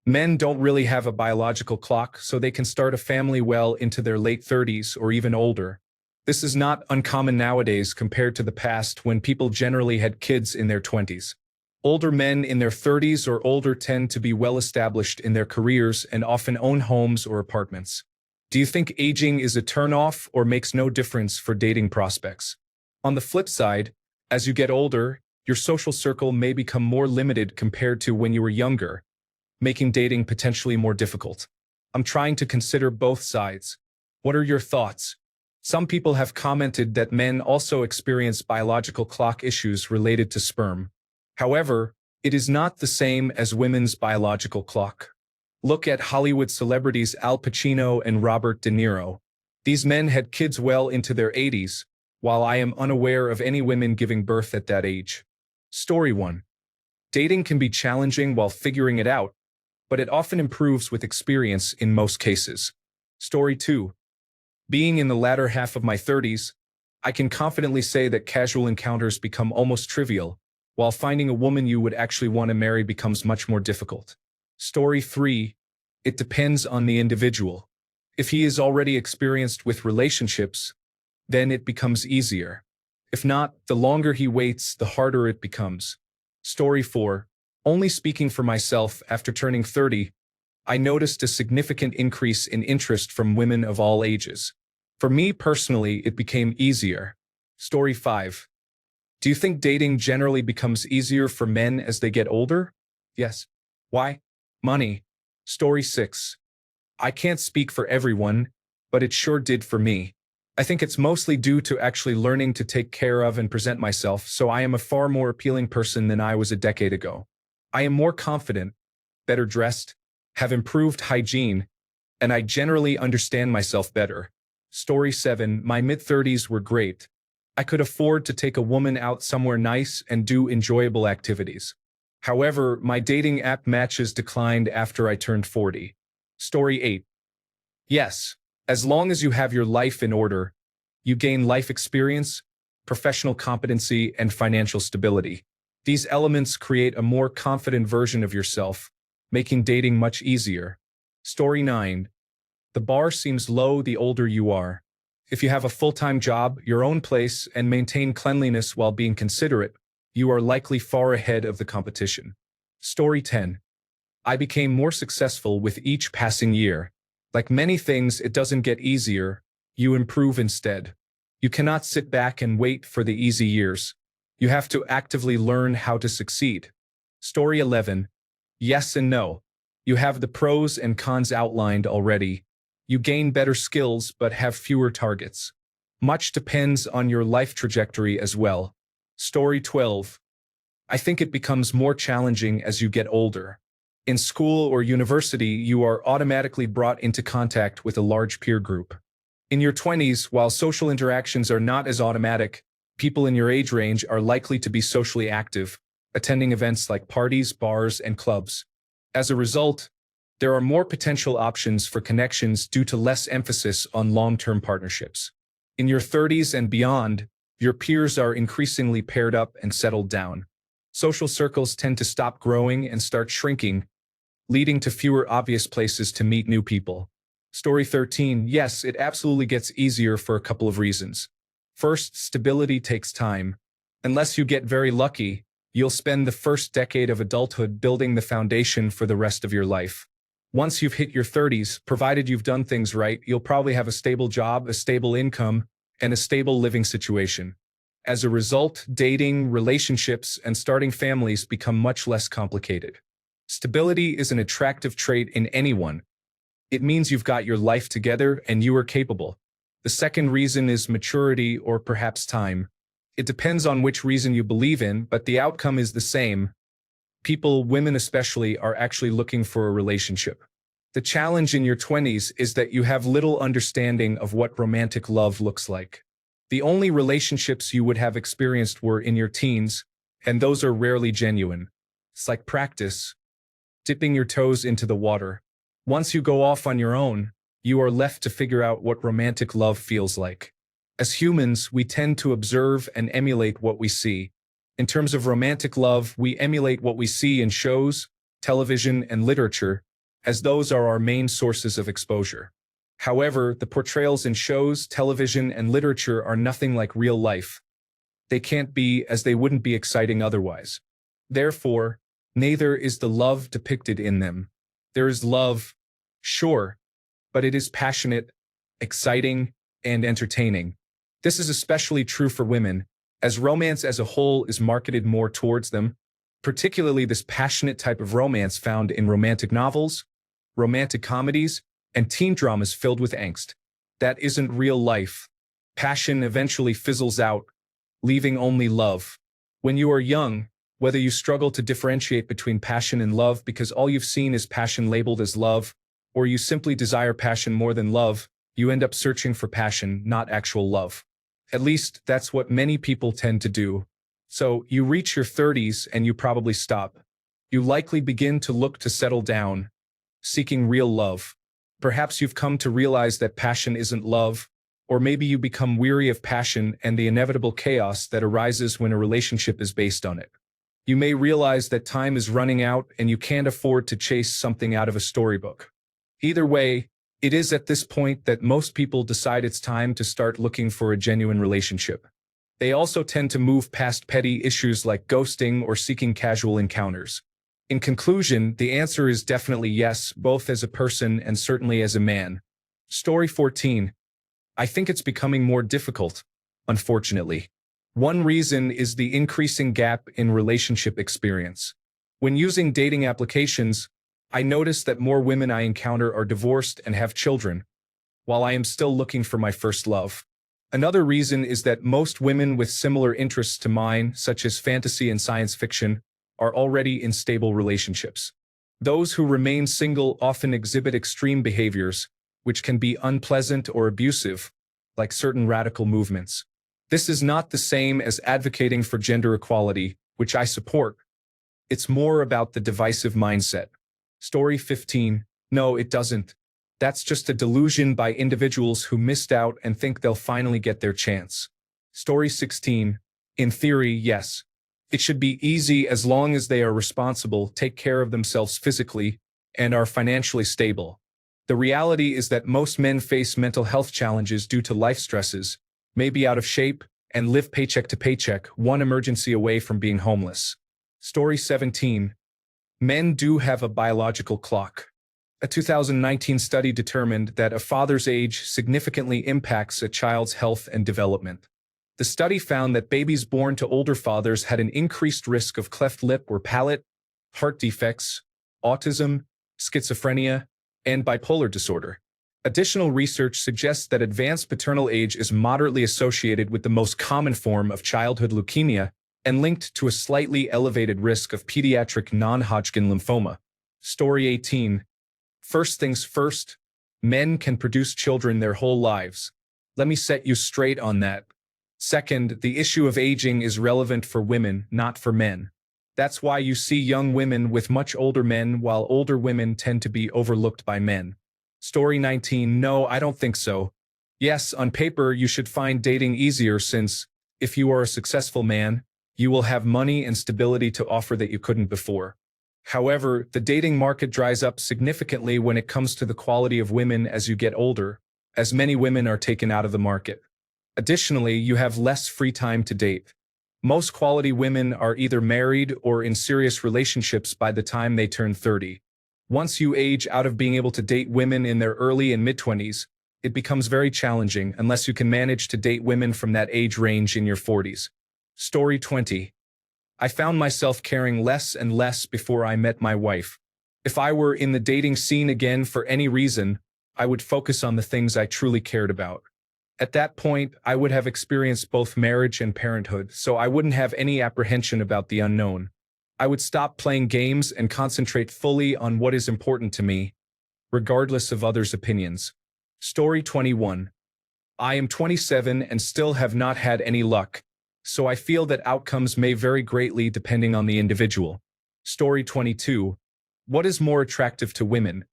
Men don't really have a biological clock, so they can start a family well into their late 30s or even older. This is not uncommon nowadays compared to the past when people generally had kids in their 20s. Older men in their 30s or older tend to be well established in their careers and often own homes or apartments. Do you think aging is a turn-off or makes no difference for dating prospects? On the flip side, as you get older, your social circle may become more limited compared to when you were younger, making dating potentially more difficult. I'm trying to consider both sides. What are your thoughts? Some people have commented that men also experience biological clock issues related to sperm. However, it is not the same as women's biological clock. Look at Hollywood celebrities Al Pacino and Robert De Niro. These men had kids well into their 80s, while I am unaware of any women giving birth at that age. Story 1. Dating can be challenging while figuring it out, but it often improves with experience in most cases. Story 2. Being in the latter half of my 30s, I can confidently say that casual encounters become almost trivial, while finding a woman you would actually want to marry becomes much more difficult. Story 3. It depends on the individual. If he is already experienced with relationships, then it becomes easier. If not, the longer he waits, the harder it becomes. Story 4. Only speaking for myself, after turning 30, I noticed a significant increase in interest from women of all ages. For me personally, it became easier. Story 5. Do you think dating generally becomes easier for men as they get older? Yes. Why? Money. Story 6. I can't speak for everyone, but it sure did for me. I think it's mostly due to actually learning to take care of and present myself, so I am a far more appealing person than I was a decade ago. I am more confident, better dressed, have improved hygiene, and I generally understand myself better. Story 7. My mid-30s were great. I could afford to take a woman out somewhere nice and do enjoyable activities. However, my dating app matches declined after I turned 40. Story 8. Yes, as long as you have your life in order, you gain life experience, professional competency, and financial stability. These elements create a more confident version of yourself, making dating much easier. Story 9. The bar seems low the older you are. If you have a full-time job, your own place, and maintain cleanliness while being considerate, you are likely far ahead of the competition. Story 10. I became more successful with each passing year. Like many things, it doesn't get easier, you improve instead. You cannot sit back and wait for the easy years. You have to actively learn how to succeed. Story 11. Yes and no. You have the pros and cons outlined already. You gain better skills but have fewer targets. Much depends on your life trajectory as well. Story 12. I think it becomes more challenging as you get older. In school or university, you are automatically brought into contact with a large peer group. In your 20s, while social interactions are not as automatic, people in your age range are likely to be socially active, attending events like parties, bars, and clubs. As a result, there are more potential options for connections due to less emphasis on long-term partnerships. In your 30s and beyond, your peers are increasingly paired up and settled down. Social circles tend to stop growing and start shrinking, leading to fewer obvious places to meet new people. Story 13. Yes, it absolutely gets easier for a couple of reasons. First, stability takes time. Unless you get very lucky, you'll spend the first decade of adulthood building the foundation for the rest of your life. Once you've hit your 30s, provided you've done things right, you'll probably have a stable job, a stable income, and a stable living situation. As a result, dating, relationships, and starting families become much less complicated. Stability is an attractive trait in anyone. It means you've got your life together and you are capable. The second reason is maturity or perhaps time. It depends on which reason you believe in, but the outcome is the same. People, women especially, are actually looking for a relationship. The challenge in your 20s is that you have little understanding of what romantic love looks like. The only relationships you would have experienced were in your teens, and those are rarely genuine. It's like practice, dipping your toes into the water. Once you go off on your own, you are left to figure out what romantic love feels like. As humans, we tend to observe and emulate what we see. In terms of romantic love, we emulate what we see in shows, television, and literature, as those are our main sources of exposure. However, the portrayals in shows, television, and literature are nothing like real life. They can't be, as they wouldn't be exciting otherwise. Therefore, neither is the love depicted in them. There is love, sure, but it is passionate, exciting, and entertaining. This is especially true for women, as romance as a whole is marketed more towards them, particularly this passionate type of romance found in romantic novels, romantic comedies, and teen dramas filled with angst. That isn't real life. Passion eventually fizzles out, leaving only love. When you are young, whether you struggle to differentiate between passion and love because all you've seen is passion labeled as love, or you simply desire passion more than love, you end up searching for passion, not actual love. At least, that's what many people tend to do. So, you reach your 30s and you probably stop. You likely begin to look to settle down, seeking real love. Perhaps you've come to realize that passion isn't love, or maybe you become weary of passion and the inevitable chaos that arises when a relationship is based on it. You may realize that time is running out and you can't afford to chase something out of a storybook. Either way, it is at this point that most people decide it's time to start looking for a genuine relationship. They also tend to move past petty issues like ghosting or seeking casual encounters. In conclusion, the answer is definitely yes, both as a person and certainly as a man. Story 14. I think it's becoming more difficult, unfortunately. One reason is the increasing gap in relationship experience. When using dating applications, I notice that more women I encounter are divorced and have children, while I am still looking for my first love. Another reason is that most women with similar interests to mine, such as fantasy and science fiction, are already in stable relationships. Those who remain single often exhibit extreme behaviors, which can be unpleasant or abusive, like certain radical movements. This is not the same as advocating for gender equality, which I support. It's more about the divisive mindset. Story 15. No, it doesn't. That's just a delusion by individuals who missed out and think they'll finally get their chance. Story 16. In theory, yes. It should be easy as long as they are responsible, take care of themselves physically, and are financially stable. The reality is that most men face mental health challenges due to life stresses, may be out of shape, and live paycheck to paycheck, one emergency away from being homeless. Story 17. Men do have a biological clock. A 2019 study determined that a father's age significantly impacts a child's health and development. The study found that babies born to older fathers had an increased risk of cleft lip or palate, heart defects, autism, schizophrenia, and bipolar disorder. Additional research suggests that advanced paternal age is moderately associated with the most common form of childhood leukemia and linked to a slightly elevated risk of pediatric non-Hodgkin lymphoma. Story 18. First things first, men can produce children their whole lives. Let me set you straight on that. Second, the issue of aging is relevant for women, not for men. That's why you see young women with much older men while older women tend to be overlooked by men. Story 19. No, I don't think so. Yes, on paper you should find dating easier since, if you are a successful man, you will have money and stability to offer that you couldn't before. However, the dating market dries up significantly when it comes to the quality of women as you get older, as many women are taken out of the market. Additionally, you have less free time to date. Most quality women are either married or in serious relationships by the time they turn 30. Once you age out of being able to date women in their early and mid-20s, it becomes very challenging unless you can manage to date women from that age range in your 40s. Story 20. I found myself caring less and less before I met my wife. If I were in the dating scene again for any reason, I would focus on the things I truly cared about. At that point, I would have experienced both marriage and parenthood, so I wouldn't have any apprehension about the unknown. I would stop playing games and concentrate fully on what is important to me, regardless of others' opinions. Story 21. I am 27 and still have not had any luck, so I feel that outcomes may vary greatly depending on the individual. Story 22. What is more attractive to women?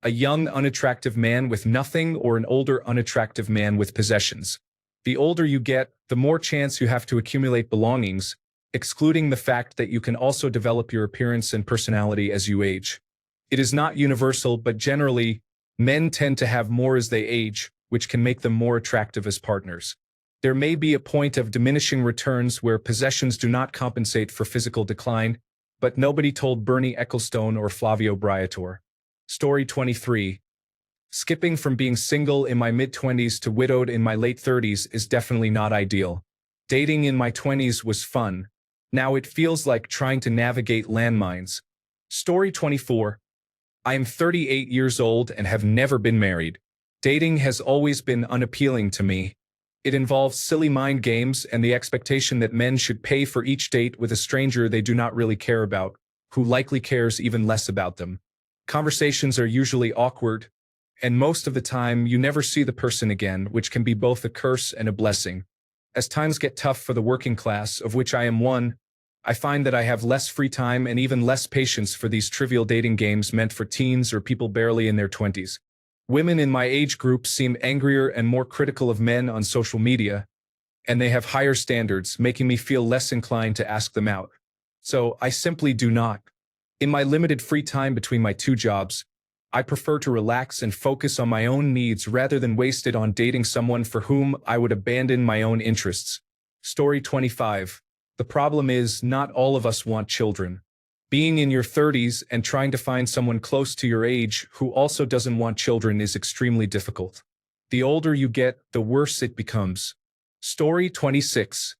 A young, unattractive man with nothing or an older, unattractive man with possessions? The older you get, the more chance you have to accumulate belongings, excluding the fact that you can also develop your appearance and personality as you age. It is not universal, but generally, men tend to have more as they age, which can make them more attractive as partners. There may be a point of diminishing returns where possessions do not compensate for physical decline, but nobody told Bernie Ecclestone or Flavio Briatore. Story 23. Skipping from being single in my mid-20s to widowed in my late 30s is definitely not ideal. Dating in my 20s was fun. Now it feels like trying to navigate landmines. Story 24. I am 38 years old and have never been married. Dating has always been unappealing to me. It involves silly mind games and the expectation that men should pay for each date with a stranger they do not really care about, who likely cares even less about them. Conversations are usually awkward, and most of the time you never see the person again, which can be both a curse and a blessing. As times get tough for the working class, of which I am one, I find that I have less free time and even less patience for these trivial dating games meant for teens or people barely in their 20s. Women in my age group seem angrier and more critical of men on social media, and they have higher standards, making me feel less inclined to ask them out. So I simply do not. In my limited free time between my two jobs, I prefer to relax and focus on my own needs rather than waste it on dating someone for whom I would abandon my own interests. Story 25. The problem is, not all of us want children. Being in your 30s and trying to find someone close to your age who also doesn't want children is extremely difficult. The older you get, the worse it becomes. Story 26.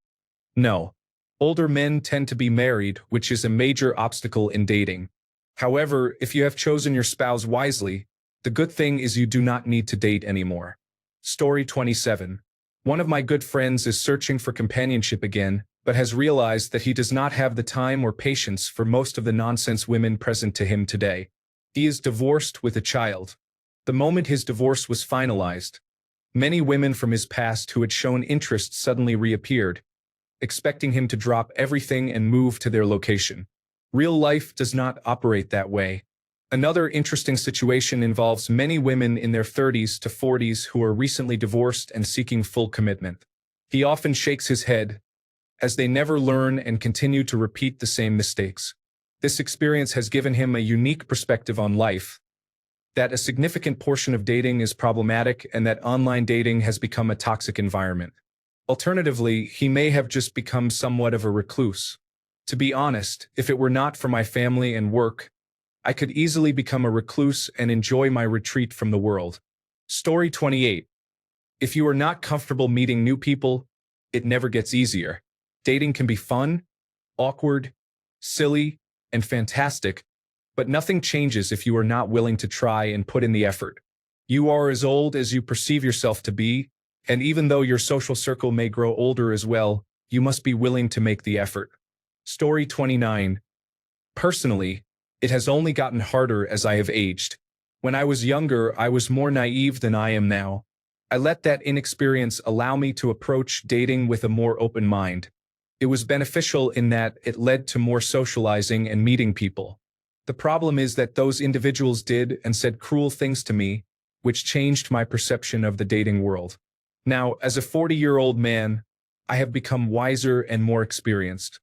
No. Older men tend to be married, which is a major obstacle in dating. However, if you have chosen your spouse wisely, the good thing is you do not need to date anymore. Story 27. One of my good friends is searching for companionship again, but has realized that he does not have the time or patience for most of the nonsense women present to him today. He is divorced with a child. The moment his divorce was finalized, many women from his past who had shown interest suddenly reappeared, expecting him to drop everything and move to their location. Real life does not operate that way. Another interesting situation involves many women in their 30s to 40s who are recently divorced and seeking full commitment. He often shakes his head, as they never learn and continue to repeat the same mistakes. This experience has given him a unique perspective on life, that a significant portion of dating is problematic and that online dating has become a toxic environment. Alternatively, he may have just become somewhat of a recluse. To be honest, if it were not for my family and work, I could easily become a recluse and enjoy my retreat from the world. Story 28. If you are not comfortable meeting new people, it never gets easier. Dating can be fun, awkward, silly, and fantastic, but nothing changes if you are not willing to try and put in the effort. You are as old as you perceive yourself to be, and even though your social circle may grow older as well, you must be willing to make the effort. Story 29. Personally, it has only gotten harder as I have aged. When I was younger, I was more naive than I am now. I let that inexperience allow me to approach dating with a more open mind. It was beneficial in that it led to more socializing and meeting people. The problem is that those individuals did and said cruel things to me, which changed my perception of the dating world. Now, as a 40-year-old man, I have become wiser and more experienced.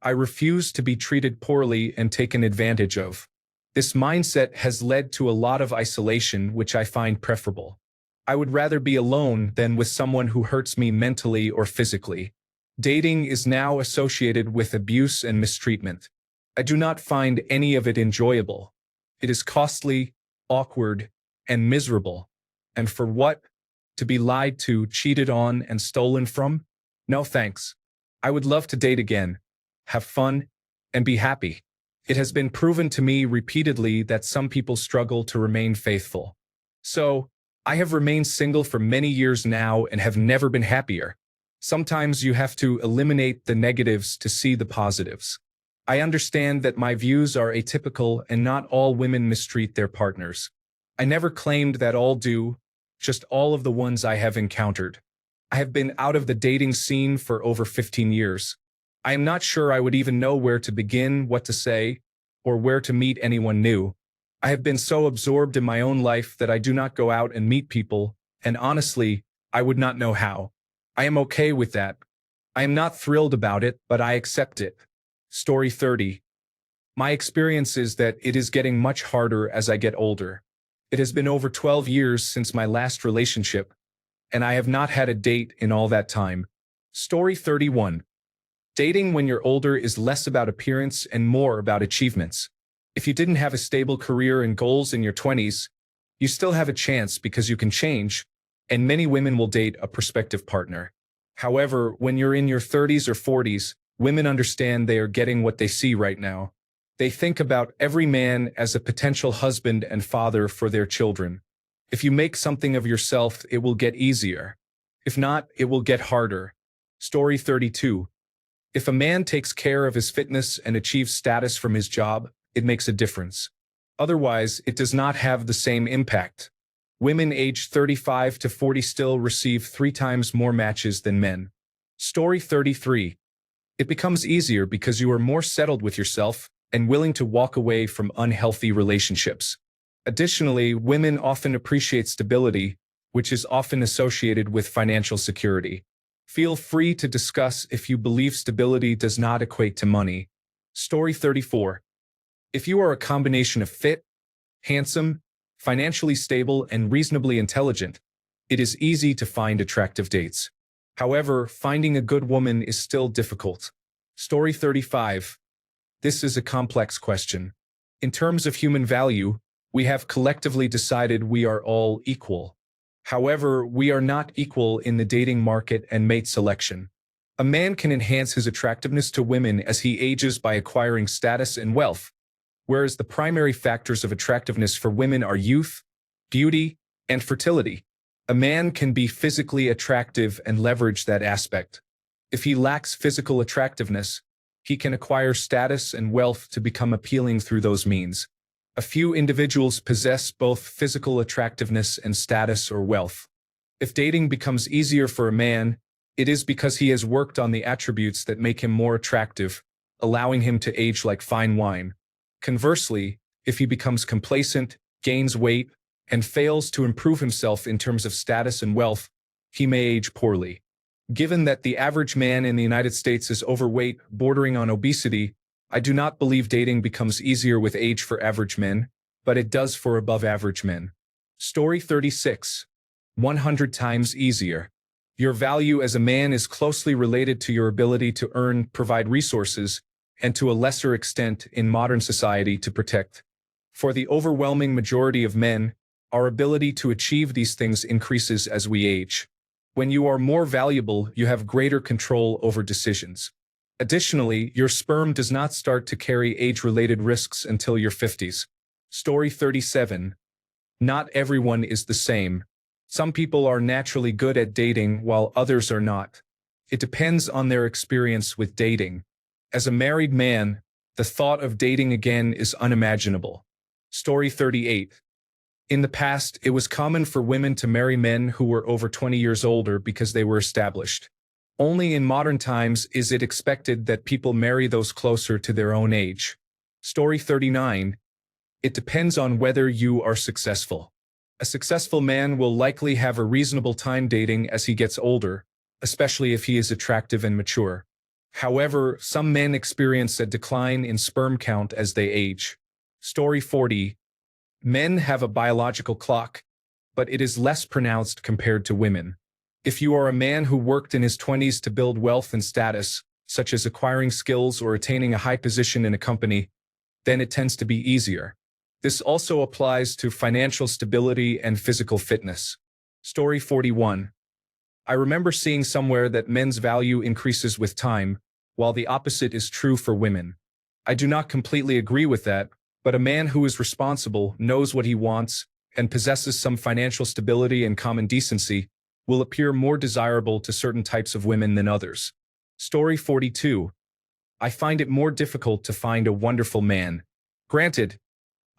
I refuse to be treated poorly and taken advantage of. This mindset has led to a lot of isolation, which I find preferable. I would rather be alone than with someone who hurts me mentally or physically. Dating is now associated with abuse and mistreatment. I do not find any of it enjoyable. It is costly, awkward, and miserable. And for what? To be lied to, cheated on, and stolen from? No thanks. I would love to date again, have fun, and be happy. It has been proven to me repeatedly that some people struggle to remain faithful. So, I have remained single for many years now and have never been happier. Sometimes you have to eliminate the negatives to see the positives. I understand that my views are atypical and not all women mistreat their partners. I never claimed that all do, just all of the ones I have encountered. I have been out of the dating scene for over 15 years. I am not sure I would even know where to begin, what to say, or where to meet anyone new. I have been so absorbed in my own life that I do not go out and meet people, and honestly, I would not know how. I am okay with that. I am not thrilled about it, but I accept it. Story 30. My experience is that it is getting much harder as I get older. It has been over 12 years since my last relationship, and I have not had a date in all that time. Story 31. Dating when you're older is less about appearance and more about achievements. If you didn't have a stable career and goals in your 20s, you still have a chance because you can change, and many women will date a prospective partner. However, when you're in your 30s or 40s, women understand they are getting what they see right now. They think about every man as a potential husband and father for their children. If you make something of yourself, it will get easier. If not, it will get harder. Story 32. If a man takes care of his fitness and achieves status from his job, it makes a difference. Otherwise, it does not have the same impact. Women aged 35 to 40 still receive 3 times more matches than men. Story 33. It becomes easier because you are more settled with yourself and willing to walk away from unhealthy relationships. Additionally, women often appreciate stability, which is often associated with financial security. Feel free to discuss if you believe stability does not equate to money. Story 34. If you are a combination of fit, handsome, financially stable, and reasonably intelligent, it is easy to find attractive dates. However, finding a good woman is still difficult. Story 35. This is a complex question. In terms of human value, we have collectively decided we are all equal. However, we are not equal in the dating market and mate selection. A man can enhance his attractiveness to women as he ages by acquiring status and wealth, whereas the primary factors of attractiveness for women are youth, beauty, and fertility. A man can be physically attractive and leverage that aspect. If he lacks physical attractiveness, he can acquire status and wealth to become appealing through those means. A few individuals possess both physical attractiveness and status or wealth. If dating becomes easier for a man, it is because he has worked on the attributes that make him more attractive, allowing him to age like fine wine. Conversely, if he becomes complacent, gains weight, and fails to improve himself in terms of status and wealth, he may age poorly. Given that the average man in the United States is overweight, bordering on obesity, I do not believe dating becomes easier with age for average men, but it does for above-average men. Story 36. 100 times easier. Your value as a man is closely related to your ability to earn, provide resources, and to a lesser extent in modern society to protect. For the overwhelming majority of men, our ability to achieve these things increases as we age. When you are more valuable, you have greater control over decisions. Additionally, your sperm does not start to carry age-related risks until your 50s. Story 37. Not everyone is the same. Some people are naturally good at dating while others are not. It depends on their experience with dating. As a married man, the thought of dating again is unimaginable. Story 38. In the past, it was common for women to marry men who were over 20 years older because they were established. Only in modern times is it expected that people marry those closer to their own age. Story 39. It depends on whether you are successful. A successful man will likely have a reasonable time dating as he gets older, especially if he is attractive and mature. However, some men experience a decline in sperm count as they age. Story 40. Men have a biological clock, but it is less pronounced compared to women. If you are a man who worked in his 20s to build wealth and status, such as acquiring skills or attaining a high position in a company, then it tends to be easier. This also applies to financial stability and physical fitness. Story 41. I remember seeing somewhere that men's value increases with time, while the opposite is true for women. I do not completely agree with that, but a man who is responsible, knows what he wants, and possesses some financial stability and common decency will appear more desirable to certain types of women than others. Story 42. I find it more difficult to find a wonderful man. Granted,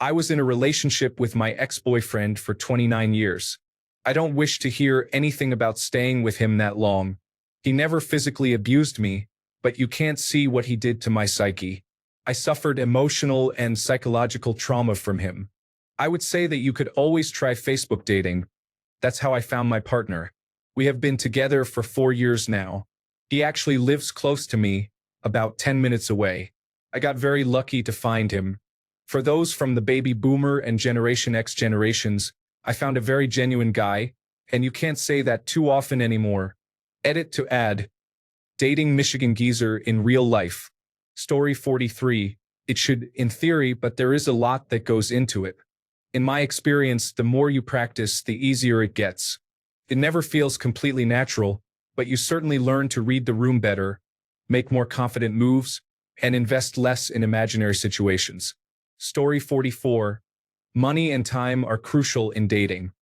I was in a relationship with my ex-boyfriend for 29 years. I don't wish to hear anything about staying with him that long. He never physically abused me, but you can't see what he did to my psyche. I suffered emotional and psychological trauma from him. I would say that you could always try Facebook dating. That's how I found my partner. We have been together for 4 years now. He actually lives close to me, about 10 minutes away. I got very lucky to find him. For those from the baby boomer and Generation X generations, I found a very genuine guy, and you can't say that too often anymore. Edit to add. Dating Michigan geezer in real life. Story 43. It should, in theory, but there is a lot that goes into it. In my experience, the more you practice, the easier it gets. It never feels completely natural, but you certainly learn to read the room better, make more confident moves, and invest less in imaginary situations. Story 44. Money and time are crucial in dating.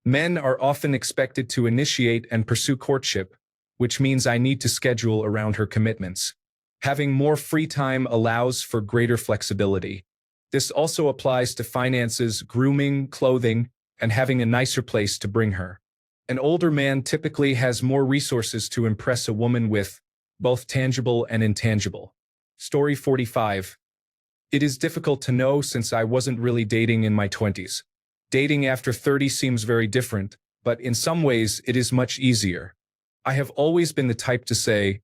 Men are often expected to initiate and pursue courtship, which means I need to schedule around her commitments. Having more free time allows for greater flexibility. This also applies to finances, grooming, clothing, and having a nicer place to bring her. An older man typically has more resources to impress a woman with, both tangible and intangible. Story 45. It is difficult to know since I wasn't really dating in my 20s. Dating after 30 seems very different, but in some ways it is much easier. I have always been the type to say,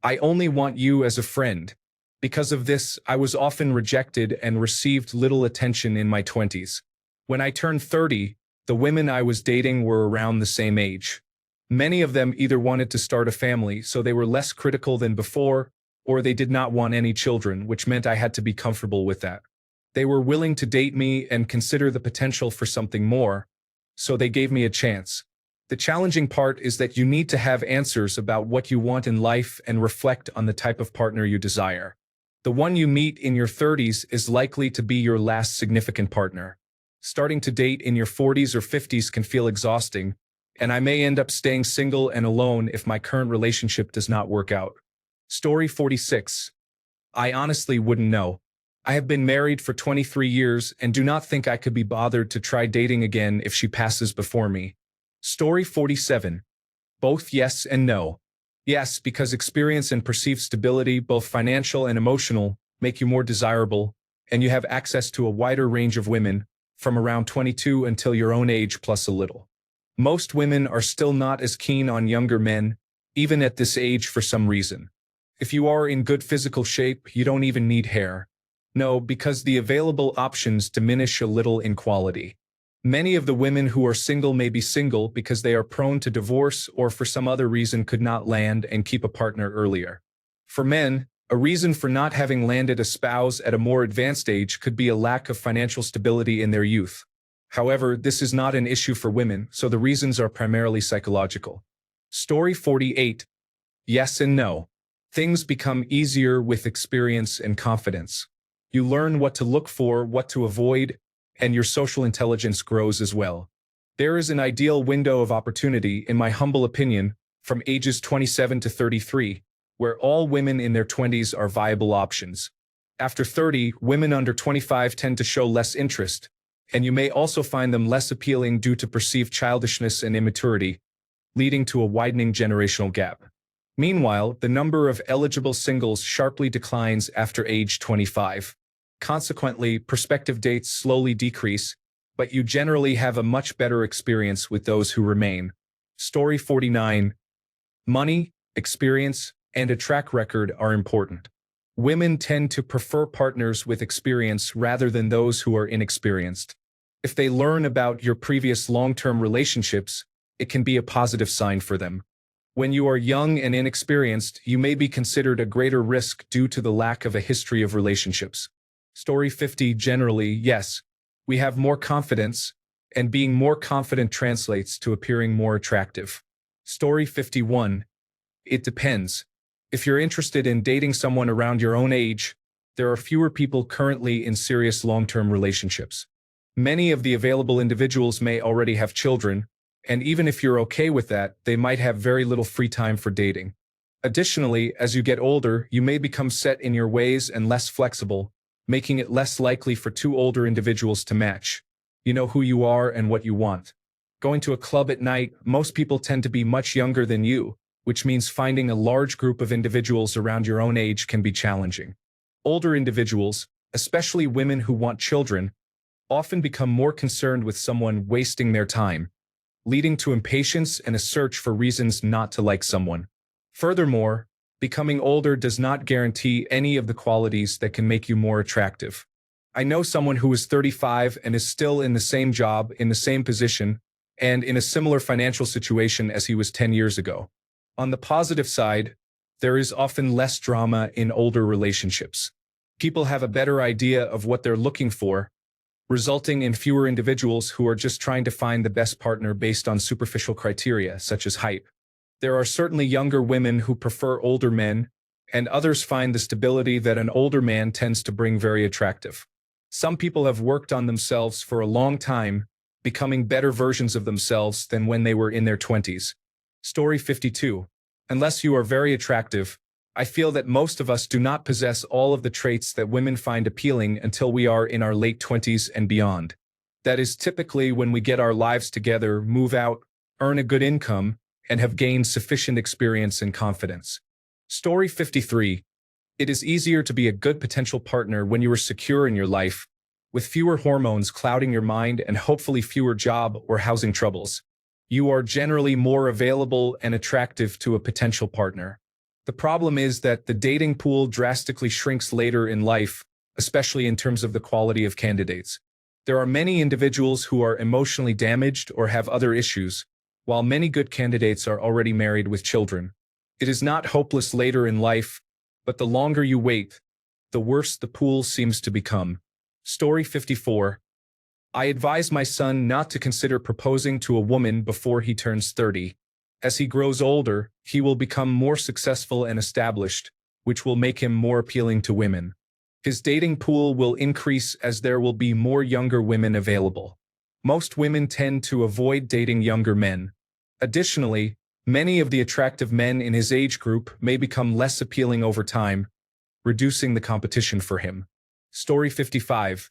I only want you as a friend. Because of this, I was often rejected and received little attention in my 20s. When I turned 30, the women I was dating were around the same age. Many of them either wanted to start a family, so they were less critical than before, or they did not want any children, which meant I had to be comfortable with that. They were willing to date me and consider the potential for something more, so they gave me a chance. The challenging part is that you need to have answers about what you want in life and reflect on the type of partner you desire. The one you meet in your 30s is likely to be your last significant partner. Starting to date in your 40s or 50s can feel exhausting, and I may end up staying single and alone if my current relationship does not work out. Story 46. I honestly wouldn't know. I have been married for 23 years and do not think I could be bothered to try dating again if she passes before me. Story 47. Both yes and no. Yes, because experience and perceived stability, both financial and emotional, make you more desirable, and you have access to a wider range of women, from around 22 until your own age plus a little. Most women are still not as keen on younger men, even at this age for some reason. If you are in good physical shape, you don't even need hair. No, because the available options diminish a little in quality. Many of the women who are single may be single because they are prone to divorce or for some other reason could not land and keep a partner earlier. For men, a reason for not having landed a spouse at a more advanced age could be a lack of financial stability in their youth. However, this is not an issue for women, so the reasons are primarily psychological. Story 48. Yes and no. Things become easier with experience and confidence. You learn what to look for, what to avoid, and your social intelligence grows as well. There is an ideal window of opportunity, in my humble opinion, from ages 27 to 33, where all women in their 20s are viable options. After 30, women under 25 tend to show less interest, and you may also find them less appealing due to perceived childishness and immaturity, leading to a widening generational gap. Meanwhile, the number of eligible singles sharply declines after age 25. Consequently, prospective dates slowly decrease, but you generally have a much better experience with those who remain. Story 49. Money, experience, and a track record are important. Women tend to prefer partners with experience rather than those who are inexperienced. If they learn about your previous long-term relationships, it can be a positive sign for them. When you are young and inexperienced, you may be considered a greater risk due to the lack of a history of relationships. Story 50. Generally, yes, we have more confidence, and being more confident translates to appearing more attractive. Story 51. It depends. If you're interested in dating someone around your own age, there are fewer people currently in serious long-term relationships. Many of the available individuals may already have children, and even if you're okay with that, they might have very little free time for dating. Additionally, as you get older, you may become set in your ways and less flexible, making it less likely for two older individuals to match. You know who you are and what you want. Going to a club at night, most people tend to be much younger than you, which means finding a large group of individuals around your own age can be challenging. Older individuals, especially women who want children, often become more concerned with someone wasting their time, leading to impatience and a search for reasons not to like someone. Furthermore, Becoming older does not guarantee any of the qualities that can make you more attractive. I know someone who is 35 and is still in the same job, in the same position, and in a similar financial situation as he was 10 years ago. On the positive side, there is often less drama in older relationships. People have a better idea of what they're looking for, resulting in fewer individuals who are just trying to find the best partner based on superficial criteria, such as height. There are certainly younger women who prefer older men, and others find the stability that an older man tends to bring very attractive. Some people have worked on themselves for a long time, becoming better versions of themselves than when they were in their 20s. Story 52. Unless you are very attractive, I feel that most of us do not possess all of the traits that women find appealing until we are in our late 20s and beyond. That is typically when we get our lives together, move out, earn a good income, and have gained sufficient experience and confidence. Story 53. It is easier to be a good potential partner when you are secure in your life, with fewer hormones clouding your mind and hopefully fewer job or housing troubles. You are generally more available and attractive to a potential partner. The problem is that the dating pool drastically shrinks later in life, especially in terms of the quality of candidates. There are many individuals who are emotionally damaged or have other issues, while many good candidates are already married with children. It is not hopeless later in life, but the longer you wait, the worse the pool seems to become. Story 54. I advise my son not to consider proposing to a woman before he turns 30. As he grows older, he will become more successful and established, which will make him more appealing to women. His dating pool will increase as there will be more younger women available. Most women tend to avoid dating younger men. Additionally, many of the attractive men in his age group may become less appealing over time, reducing the competition for him. Story 55.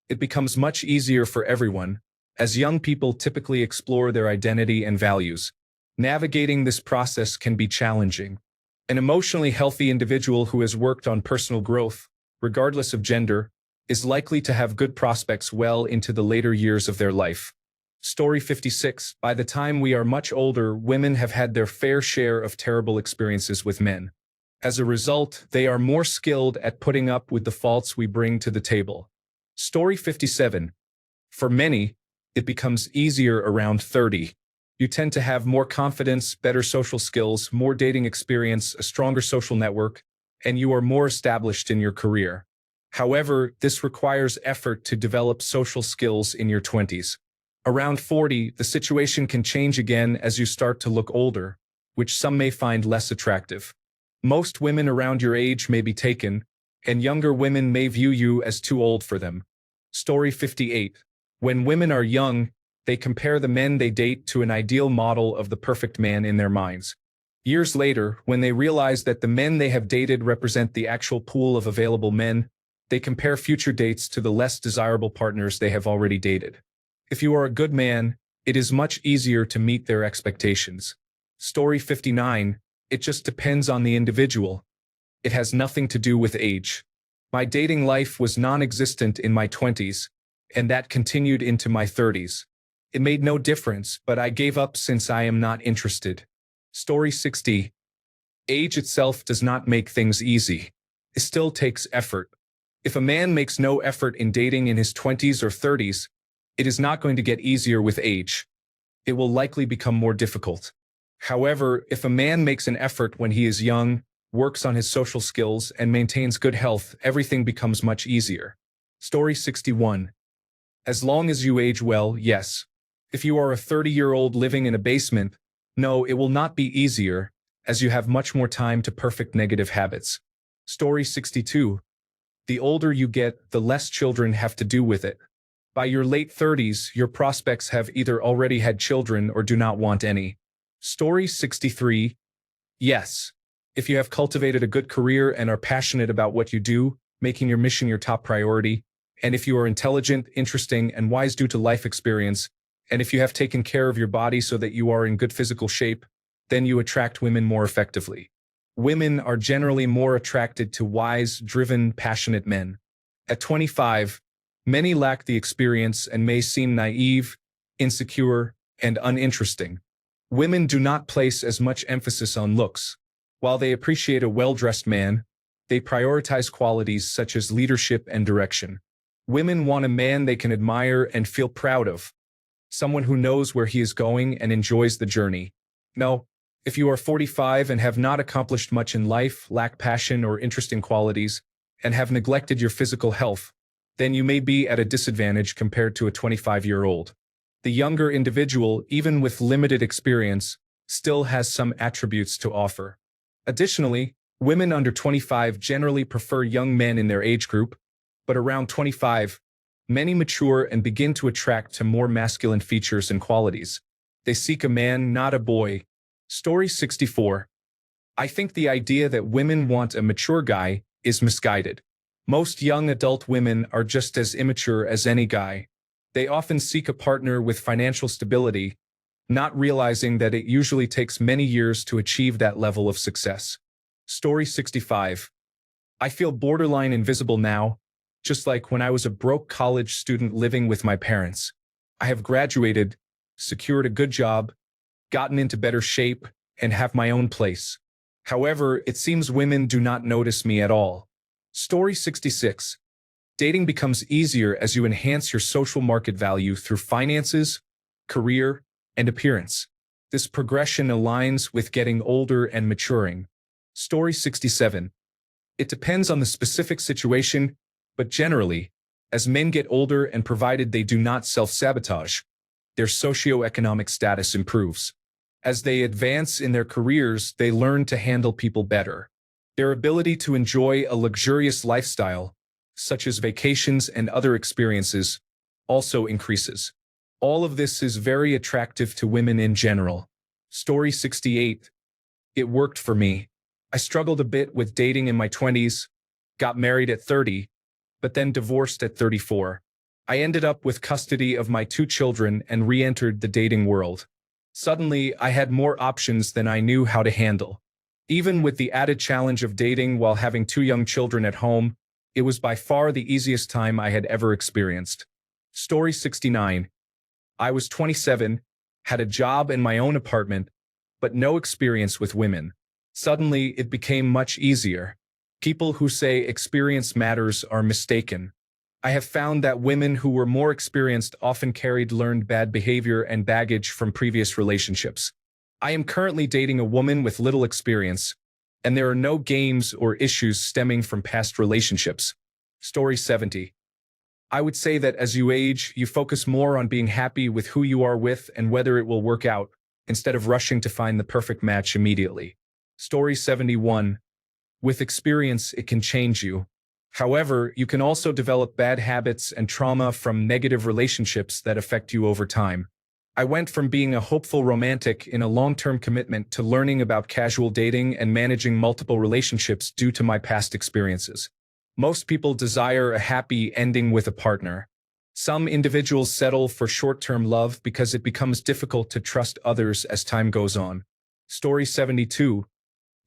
It becomes much easier for everyone, as young people typically explore their identity and values. Navigating this process can be challenging. An emotionally healthy individual who has worked on personal growth, regardless of gender, is likely to have good prospects well into the later years of their life. Story 56. By the time we are much older, women have had their fair share of terrible experiences with men. As a result, they are more skilled at putting up with the faults we bring to the table. Story 57. For many, it becomes easier around 30. You tend to have more confidence, better social skills, more dating experience, a stronger social network, and you are more established in your career. However, this requires effort to develop social skills in your 20s. Around 40, the situation can change again as you start to look older, which some may find less attractive. Most women around your age may be taken, and younger women may view you as too old for them. Story 58. When women are young, they compare the men they date to an ideal model of the perfect man in their minds. Years later, when they realize that the men they have dated represent the actual pool of available men, they compare future dates to the less desirable partners they have already dated. If you are a good man, it is much easier to meet their expectations. Story 59. It just depends on the individual. It has nothing to do with age. My dating life was non-existent in my 20s, and that continued into my 30s. It made no difference, but I gave up since I am not interested. Story 60. Age itself does not make things easy. It still takes effort. If a man makes no effort in dating in his 20s or 30s, it is not going to get easier with age. It will likely become more difficult. However, if a man makes an effort when he is young, works on his social skills, and maintains good health, everything becomes much easier. Story 61. As long as you age well, yes. If you are a 30-year-old living in a basement, no, it will not be easier, as you have much more time to perfect negative habits. Story 62. The older you get, the less children have to do with it. By your late 30s, your prospects have either already had children or do not want any. Story 63. Yes. If you have cultivated a good career and are passionate about what you do, making your mission your top priority, and if you are intelligent, interesting, and wise due to life experience, and if you have taken care of your body so that you are in good physical shape, then you attract women more effectively. Women are generally more attracted to wise, driven, passionate men. At 25, many lack the experience and may seem naive, insecure, and uninteresting. Women do not place as much emphasis on looks. While they appreciate a well-dressed man, they prioritize qualities such as leadership and direction. Women want a man they can admire and feel proud of, someone who knows where he is going and enjoys the journey. No, if you are 45 and have not accomplished much in life, lack passion or interesting qualities, and have neglected your physical health, then you may be at a disadvantage compared to a 25-year-old. The younger individual, even with limited experience, still has some attributes to offer. Additionally, women under 25 generally prefer young men in their age group, but around 25, many mature and begin to attract to more masculine features and qualities. They seek a man, not a boy. Story 64. I think the idea that women want a mature guy is misguided. Most young adult women are just as immature as any guy. They often seek a partner with financial stability, not realizing that it usually takes many years to achieve that level of success. Story 65. I feel borderline invisible now, just like when I was a broke college student living with my parents. I have graduated, secured a good job, gotten into better shape, and have my own place. However, it seems women do not notice me at all. Story 66. Dating becomes easier as you enhance your social market value through finances, career, and appearance. This progression aligns with getting older and maturing. Story 67. It depends on the specific situation, but generally, as men get older and provided they do not self-sabotage, their socioeconomic status improves. As they advance in their careers, they learn to handle people better. Their ability to enjoy a luxurious lifestyle, such as vacations and other experiences, also increases. All of this is very attractive to women in general. Story 68. It worked for me. I struggled a bit with dating in my 20s, got married at 30, but then divorced at 34. I ended up with custody of my 2 children and re-entered the dating world. Suddenly, I had more options than I knew how to handle. Even with the added challenge of dating while having 2 young children at home, it was by far the easiest time I had ever experienced. Story 69. I was 27, had a job in my own apartment, but no experience with women. Suddenly, it became much easier. People who say experience matters are mistaken. I have found that women who were more experienced often carried learned bad behavior and baggage from previous relationships. I am currently dating a woman with little experience, and there are no games or issues stemming from past relationships. Story 70. I would say that as you age, you focus more on being happy with who you are with and whether it will work out, instead of rushing to find the perfect match immediately. Story 71. With experience, it can change you. However, you can also develop bad habits and trauma from negative relationships that affect you over time. I went from being a hopeful romantic in a long-term commitment to learning about casual dating and managing multiple relationships due to my past experiences. Most people desire a happy ending with a partner. Some individuals settle for short-term love because it becomes difficult to trust others as time goes on. Story 72.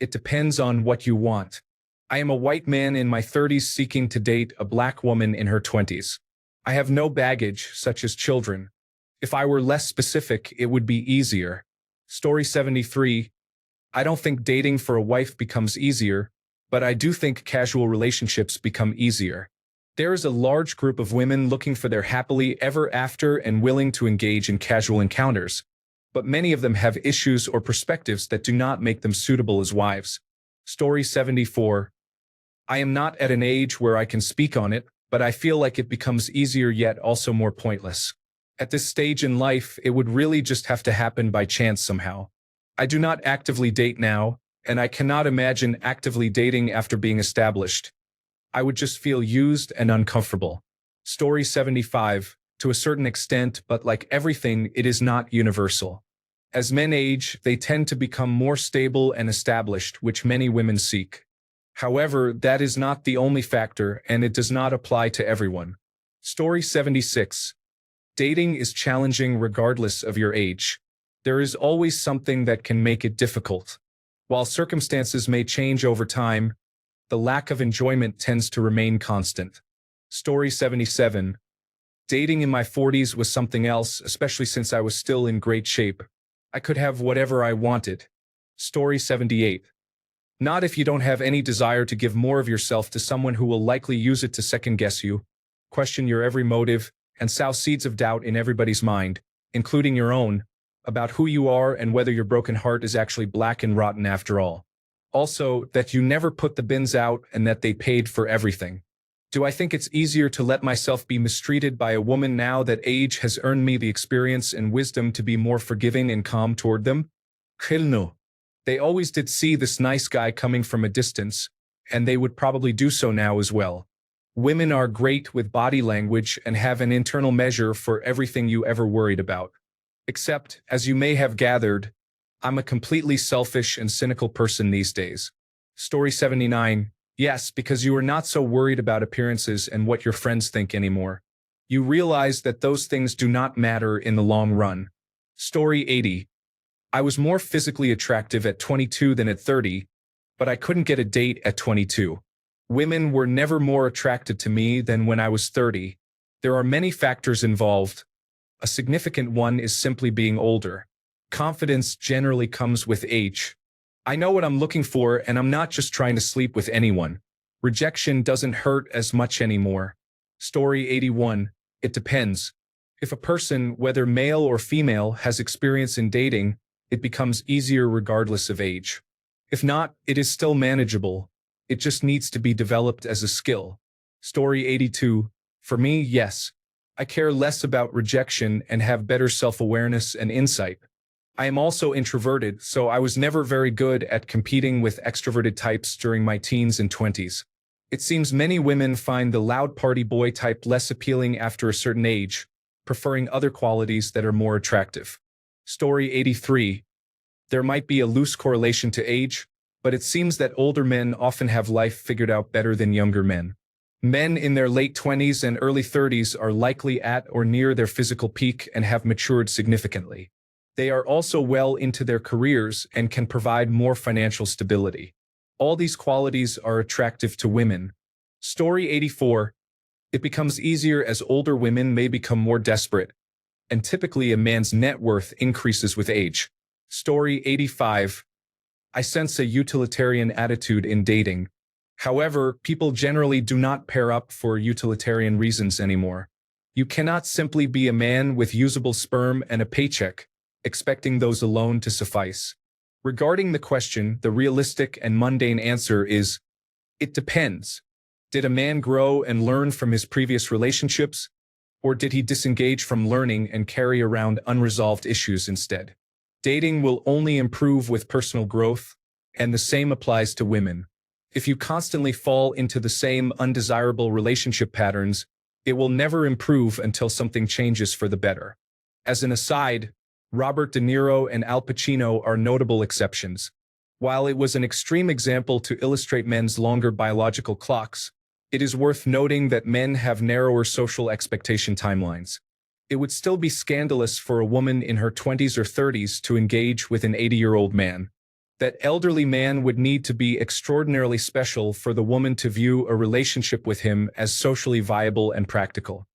It depends on what you want. I am a white man in my 30s seeking to date a black woman in her 20s. I have no baggage, such as children. If I were less specific, it would be easier. Story 73. I don't think dating for a wife becomes easier, but I do think casual relationships become easier. There is a large group of women looking for their happily ever after and willing to engage in casual encounters, but many of them have issues or perspectives that do not make them suitable as wives. Story 74. I am not at an age where I can speak on it, but I feel like it becomes easier yet also more pointless. At this stage in life, it would really just have to happen by chance somehow. I do not actively date now, and I cannot imagine actively dating after being established. I would just feel used and uncomfortable. Story 75. To a certain extent, but like everything, it is not universal. As men age, they tend to become more stable and established, which many women seek. However, that is not the only factor, and it does not apply to everyone. Story 76. Dating is challenging regardless of your age. There is always something that can make it difficult. While circumstances may change over time, the lack of enjoyment tends to remain constant. Story 77. Dating in my 40s was something else, especially since I was still in great shape. I could have whatever I wanted. Story 78. Not if you don't have any desire to give more of yourself to someone who will likely use it to second-guess you, question your every motive, and sow seeds of doubt in everybody's mind, including your own, about who you are and whether your broken heart is actually black and rotten after all. Also, that you never put the bins out and that they paid for everything. Do I think it's easier to let myself be mistreated by a woman now that age has earned me the experience and wisdom to be more forgiving and calm toward them? Hell no. They always did see this nice guy coming from a distance, and they would probably do so now as well. Women are great with body language and have an internal measure for everything you ever worried about. Except, as you may have gathered, I'm a completely selfish and cynical person these days. Story 79. Yes, because you are not so worried about appearances and what your friends think anymore. You realize that those things do not matter in the long run. Story 80. I was more physically attractive at 22 than at 30, but I couldn't get a date at 22. Women were never more attracted to me than when I was 30. There are many factors involved. A significant one is simply being older. Confidence generally comes with age. I know what I'm looking for, and I'm not just trying to sleep with anyone. Rejection doesn't hurt as much anymore. Story 81. It depends. If a person, whether male or female, has experience in dating, it becomes easier regardless of age. If not, it is still manageable. It just needs to be developed as a skill. Story 82. For me, yes. I care less about rejection and have better self-awareness and insight. I am also introverted, so I was never very good at competing with extroverted types during my teens and 20s. It seems many women find the loud party boy type less appealing after a certain age, preferring other qualities that are more attractive. Story 83. There might be a loose correlation to age, but it seems that older men often have life figured out better than younger men. Men in their late 20s and early 30s are likely at or near their physical peak and have matured significantly. They are also well into their careers and can provide more financial stability. All these qualities are attractive to women. Story 84. It becomes easier as older women may become more desperate, and typically a man's net worth increases with age. Story 85. I sense a utilitarian attitude in dating. However, people generally do not pair up for utilitarian reasons anymore. You cannot simply be a man with usable sperm and a paycheck, expecting those alone to suffice. Regarding the question, the realistic and mundane answer is, it depends. Did a man grow and learn from his previous relationships, or did he disengage from learning and carry around unresolved issues instead? Dating will only improve with personal growth, and the same applies to women. If you constantly fall into the same undesirable relationship patterns, it will never improve until something changes for the better. As an aside, Robert De Niro and Al Pacino are notable exceptions. While it was an extreme example to illustrate men's longer biological clocks, it is worth noting that men have narrower social expectation timelines. It would still be scandalous for a woman in her 20s or 30s to engage with an 80-year-old man. That elderly man would need to be extraordinarily special for the woman to view a relationship with him as socially viable and practical.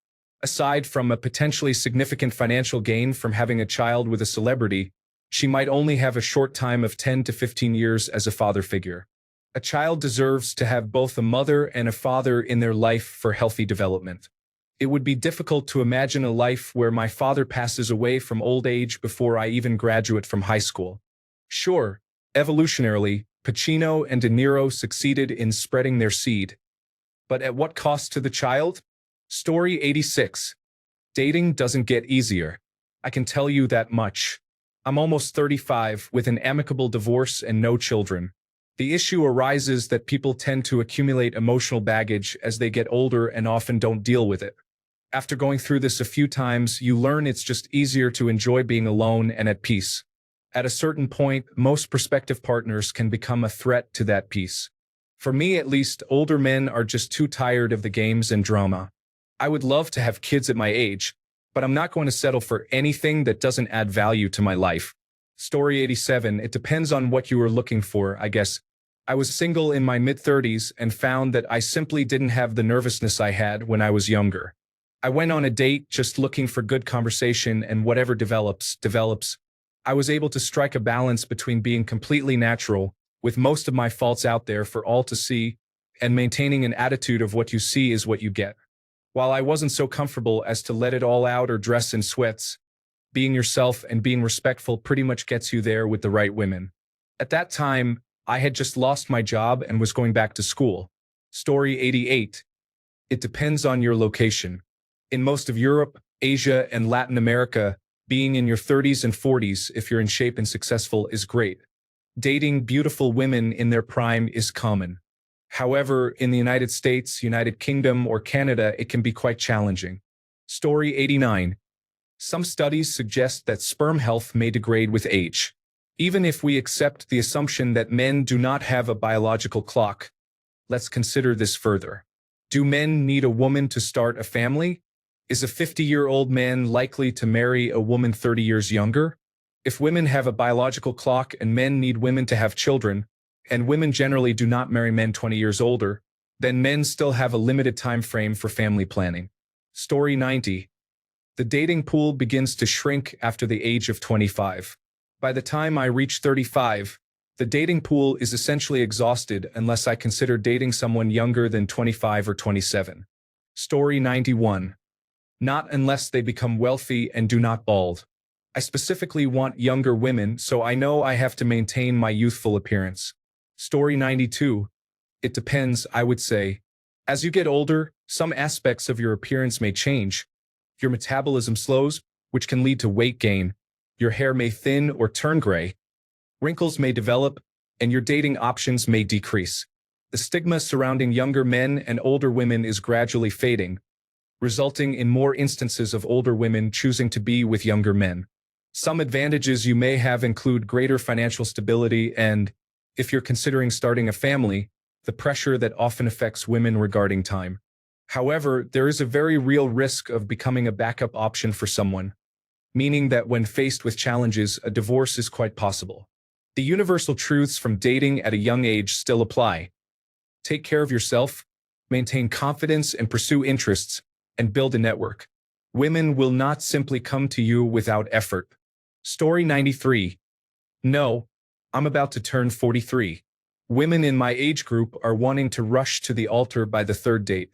Aside from a potentially significant financial gain from having a child with a celebrity, she might only have a short time of 10 to 15 years as a father figure. A child deserves to have both a mother and a father in their life for healthy development. It would be difficult to imagine a life where my father passes away from old age before I even graduate from high school. Sure, evolutionarily, Pacino and De Niro succeeded in spreading their seed. But at what cost to the child? Story 86. Dating doesn't get easier. I can tell you that much. I'm almost 35 with an amicable divorce and no children. The issue arises that people tend to accumulate emotional baggage as they get older and often don't deal with it. After going through this a few times, you learn it's just easier to enjoy being alone and at peace. At a certain point, most prospective partners can become a threat to that peace. For me at least, older men are just too tired of the games and drama. I would love to have kids at my age, but I'm not going to settle for anything that doesn't add value to my life. Story 87. It depends on what you are looking for, I guess. I was single in my mid-30s and found that I simply didn't have the nervousness I had when I was younger. I went on a date just looking for good conversation, and whatever develops. I was able to strike a balance between being completely natural with most of my faults out there for all to see, and maintaining an attitude of what you see is what you get. While I wasn't so comfortable as to let it all out or dress in sweats, being yourself and being respectful pretty much gets you there with the right women. At that time, I had just lost my job and was going back to school. Story 88. It depends on your location. In most of Europe, Asia, and Latin America, being in your 30s and 40s if you're in shape and successful is great. Dating beautiful women in their prime is common. However, in the United States, United Kingdom, or Canada, it can be quite challenging. Story 89. Some studies suggest that sperm health may degrade with age. Even if we accept the assumption that men do not have a biological clock, let's consider this further. Do men need a woman to start a family? Is a 50-year-old man likely to marry a woman 30 years younger? If women have a biological clock and men need women to have children, and women generally do not marry men 20 years older, then men still have a limited time frame for family planning. Story 90. The dating pool begins to shrink after the age of 25. By the time I reach 35, the dating pool is essentially exhausted unless I consider dating someone younger than 25 or 27. Story 91. Not unless they become wealthy and do not bald. I specifically want younger women, so I know I have to maintain my youthful appearance. Story 92. It depends, I would say. As you get older, some aspects of your appearance may change. Your metabolism slows, which can lead to weight gain. Your hair may thin or turn gray. Wrinkles may develop, and your dating options may decrease. The stigma surrounding younger men and older women is gradually fading, resulting in more instances of older women choosing to be with younger men. Some advantages you may have include greater financial stability and, if you're considering starting a family, the pressure that often affects women regarding time. However, there is a very real risk of becoming a backup option for someone, meaning that when faced with challenges, a divorce is quite possible. The universal truths from dating at a young age still apply. Take care of yourself, maintain confidence and pursue interests, and build a network. Women will not simply come to you without effort. Story 93. No, I'm about to turn 43. Women in my age group are wanting to rush to the altar by the third date.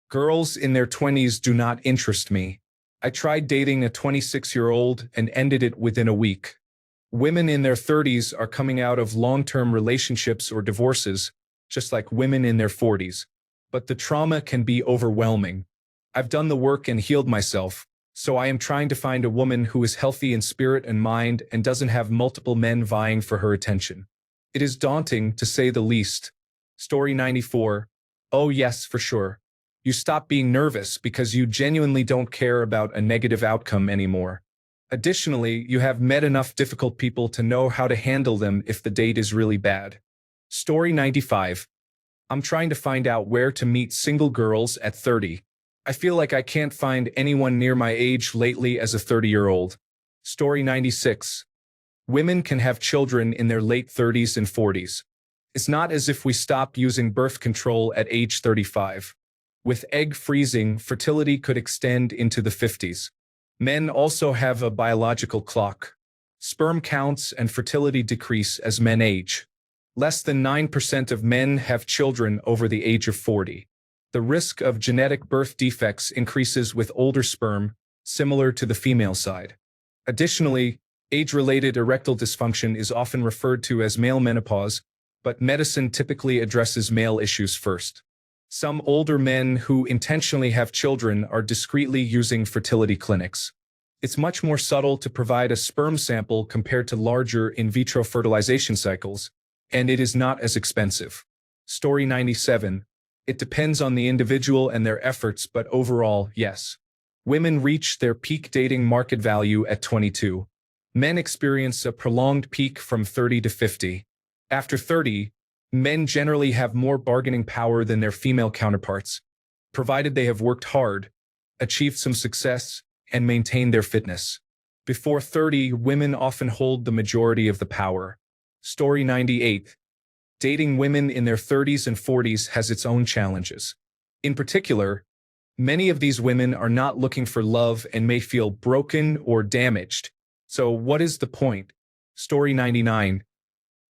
Girls in their 20s do not interest me. I tried dating a 26-year-old and ended it within a week. Women in their 30s are coming out of long-term relationships or divorces, just like women in their 40s. But the trauma can be overwhelming. I've done the work and healed myself, so I am trying to find a woman who is healthy in spirit and mind and doesn't have multiple men vying for her attention. It is daunting, to say the least. Story 94. Oh yes, for sure. You stop being nervous because you genuinely don't care about a negative outcome anymore. Additionally, you have met enough difficult people to know how to handle them if the date is really bad. Story 95. I'm trying to find out where to meet single girls at 30. I feel like I can't find anyone near my age lately as a 30-year-old. Story 96. Women can have children in their late 30s and 40s. It's not as if we stop using birth control at age 35. With egg freezing, fertility could extend into the 50s. Men also have a biological clock. Sperm counts and fertility decrease as men age. Less than 9% of men have children over the age of 40. The risk of genetic birth defects increases with older sperm, similar to the female side. Additionally, age-related erectile dysfunction is often referred to as male menopause, but medicine typically addresses male issues first. Some older men who intentionally have children are discreetly using fertility clinics. It's much more subtle to provide a sperm sample compared to larger in vitro fertilization cycles, and it is not as expensive. Story 97. It depends on the individual and their efforts, but overall, yes. Women reach their peak dating market value at 22. Men experience a prolonged peak from 30 to 50. After 30, men generally have more bargaining power than their female counterparts, provided they have worked hard, achieved some success, and maintained their fitness. Before 30, women often hold the majority of the power. Story 98. Dating women in their 30s and 40s has its own challenges. In particular, many of these women are not looking for love and may feel broken or damaged. So what is the point? Story 99.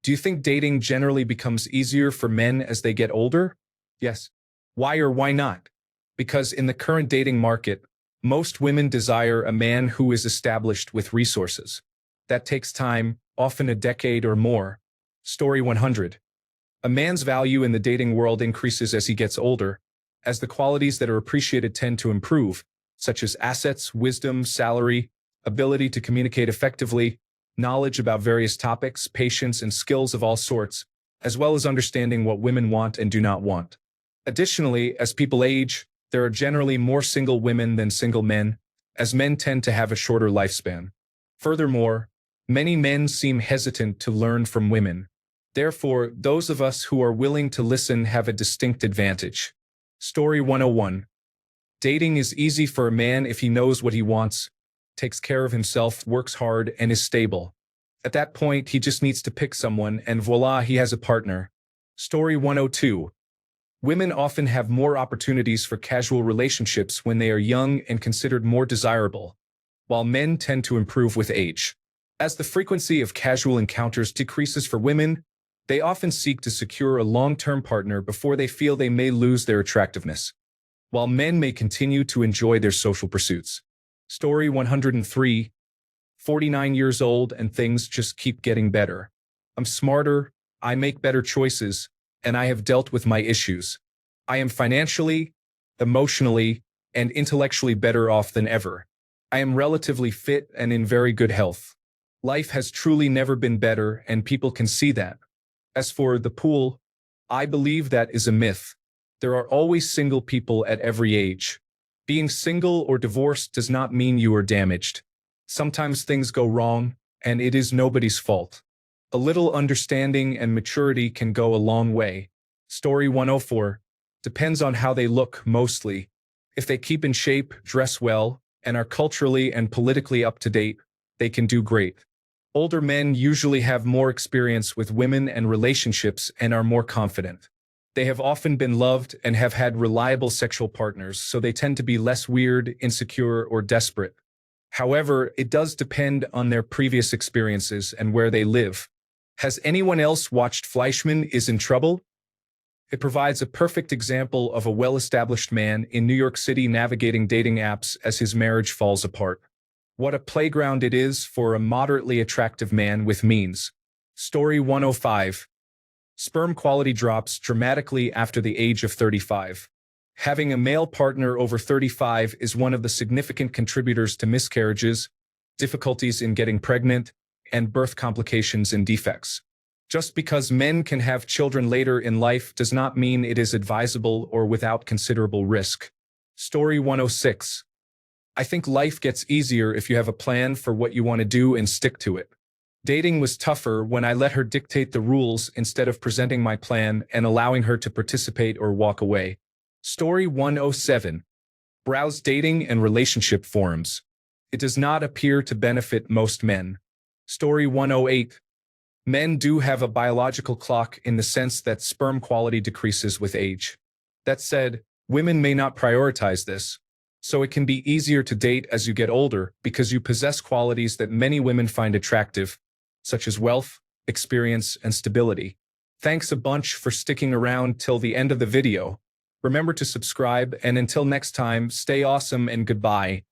Do you think dating generally becomes easier for men as they get older? Yes. Why or why not? Because in the current dating market, most women desire a man who is established with resources. That takes time, often a decade or more. Story 100. A man's value in the dating world increases as he gets older, as the qualities that are appreciated tend to improve, such as assets, wisdom, salary, ability to communicate effectively, knowledge about various topics, patience, and skills of all sorts, as well as understanding what women want and do not want. Additionally, as people age, there are generally more single women than single men, as men tend to have a shorter lifespan. Furthermore, many men seem hesitant to learn from women. Therefore, those of us who are willing to listen have a distinct advantage. Story 101. Dating is easy for a man if he knows what he wants, takes care of himself, works hard, and is stable. At that point, he just needs to pick someone, and voila, he has a partner. Story 102. Women often have more opportunities for casual relationships when they are young and considered more desirable, while men tend to improve with age. As the frequency of casual encounters decreases for women, they often seek to secure a long-term partner before they feel they may lose their attractiveness, while men may continue to enjoy their social pursuits. Story 103. 49 years old and things just keep getting better. I'm smarter, I make better choices, and I have dealt with my issues. I am financially, emotionally, and intellectually better off than ever. I am relatively fit and in very good health. Life has truly never been better, and people can see that. As for the pool, I believe that is a myth. There are always single people at every age. Being single or divorced does not mean you are damaged. Sometimes things go wrong, and it is nobody's fault. A little understanding and maturity can go a long way. Story 104. Depends on how they look, mostly. If they keep in shape, dress well, and are culturally and politically up to date, they can do great. Older men usually have more experience with women and relationships and are more confident. They have often been loved and have had reliable sexual partners, so they tend to be less weird, insecure, or desperate. However, it does depend on their previous experiences and where they live. Has anyone else watched Fleischman is in Trouble? It provides a perfect example of a well-established man in New York City navigating dating apps as his marriage falls apart. What a playground it is for a moderately attractive man with means. Story 105. Sperm quality drops dramatically after the age of 35. Having a male partner over 35 is one of the significant contributors to miscarriages, difficulties in getting pregnant, and birth complications and defects. Just because men can have children later in life does not mean it is advisable or without considerable risk. Story 106. I think life gets easier if you have a plan for what you want to do and stick to it. Dating was tougher when I let her dictate the rules instead of presenting my plan and allowing her to participate or walk away. Story 107. Browse dating and relationship forums. It does not appear to benefit most men. Story 108. Men do have a biological clock in the sense that sperm quality decreases with age. That said, women may not prioritize this, so it can be easier to date as you get older because you possess qualities that many women find attractive, such as wealth, experience, and stability. Thanks a bunch for sticking around till the end of the video. Remember to subscribe, and until next time, stay awesome and goodbye.